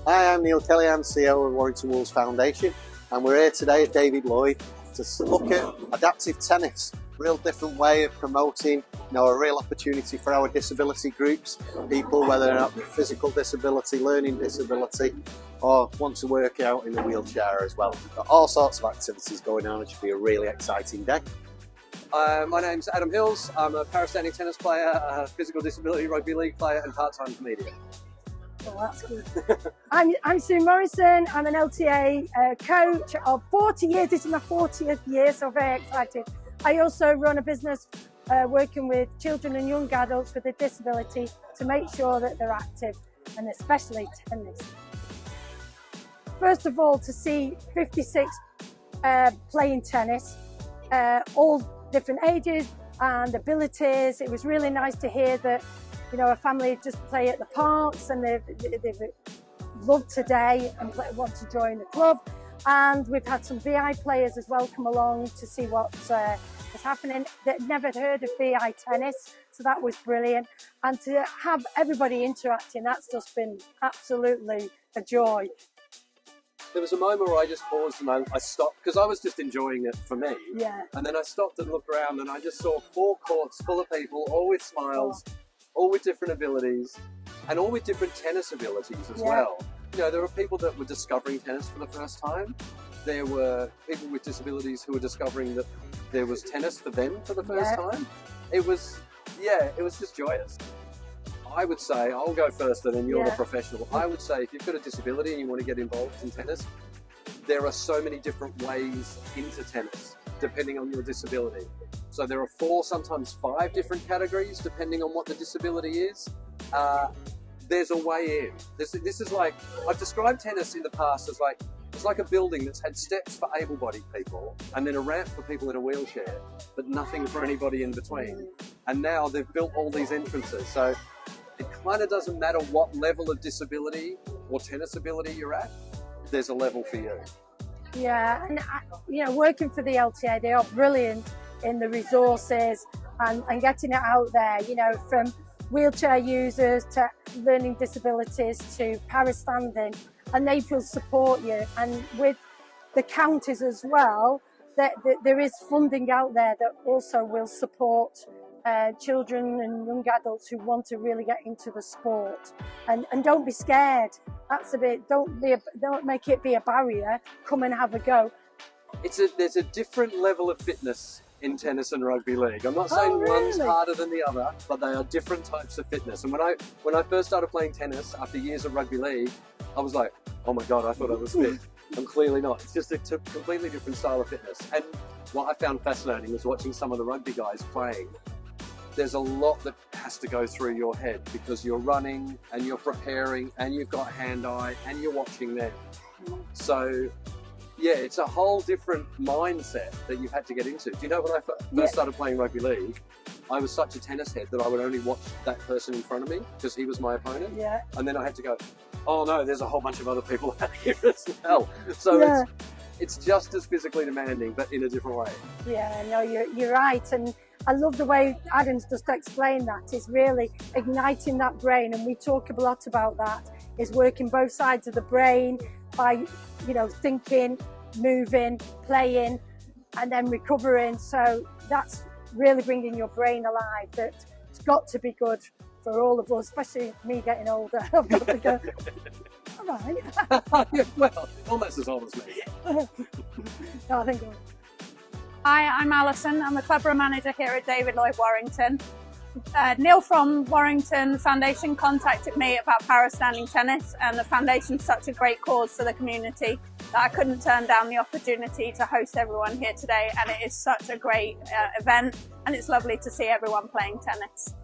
Hi, I'm Neil Kelly, I'm CEO of Warrington Wolves Foundation, and we're here today at David Lloyd to look at adaptive tennis. Real different way of promoting, a real opportunity for our disability groups, people whether they're not physical disability, learning disability, or want to work out in a wheelchair as well. Got all sorts of activities going on. It should be a really exciting day. My name's Adam Hills. I'm a para-standing tennis player, a physical disability rugby league player, and part-time comedian. Well, that's good. I'm Sue Morrison. I'm an LTA coach of 40 years. This is my 40th year, so very excited. I also run a business working with children and young adults with a disability to make sure that they're active, and especially tennis. First of all, to see 56 playing tennis, all different ages and abilities. It was really nice to hear that a family just play at the parks and they've loved today and want to join the club. And we've had some VI players as well come along to see what's happening. They'd never heard of VI tennis, so that was brilliant. And to have everybody interacting, that's just been absolutely a joy. There was a moment where I just paused and I stopped because I was just enjoying it for me. Yeah. And then I stopped and looked around and I just saw 4 courts full of people, all with smiles, all with different abilities, and all with different tennis abilities as well. There were people that were discovering tennis for the first time. There were people with disabilities who were discovering that there was tennis for them for the first time. It was just joyous. I would say, I'll go first and then you're the professional. I would say if you've got a disability and you want to get involved in tennis, there are so many different ways into tennis, depending on your disability. So there are 4, sometimes 5 different categories, depending on what the disability is. There's a way in. This is like, I've described tennis in the past as like, it's like a building that's had steps for able-bodied people and then a ramp for people in a wheelchair, but nothing for anybody in between. And now they've built all these entrances. So it kind of doesn't matter what level of disability or tennis ability you're at, there's a level for you. Yeah, and working for the LTA, they are brilliant in the resources and getting it out there, from wheelchair users to learning disabilities to para-standing, and they will support you. And with the counties as well, there is funding out there that also will support children and young adults who want to really get into the sport. And don't be scared. That's don't make it be a barrier. Come and have a go. There's a different level of fitness in tennis and rugby league. I'm not saying one's harder than the other, but they are different types of fitness. And when I first started playing tennis after years of rugby league, I was like, oh my God, I thought I was fit. I'm clearly not. It's just a completely different style of fitness. And what I found fascinating was watching some of the rugby guys playing. There's a lot that has to go through your head because you're running and you're preparing and you've got hand-eye and you're watching them. So yeah, it's a whole different mindset that you've had to get into. Do you know when I first started playing rugby league, I was such a tennis head that I would only watch that person in front of me because he was my opponent. Yeah. And then I had to go, oh no, there's a whole bunch of other people out here as well. So it's just as physically demanding, but in a different way. Yeah, no, you're right. And I love the way Adam's just explained that. It's really igniting that brain. And we talk a lot about that, is working both sides of the brain by, thinking, moving, playing, and then recovering. So that's really bringing your brain alive. That's got to be good for all of us, especially me getting older. I've got to go, all right. Well, almost as old as me. No, I think Hi, I'm Alison. I'm the clubroom manager here at David Lloyd Warrington. Neil from Warrington Foundation contacted me about para-standing tennis, and the foundation's such a great cause for the community that I couldn't turn down the opportunity to host everyone here today, and it is such a great event, and it's lovely to see everyone playing tennis.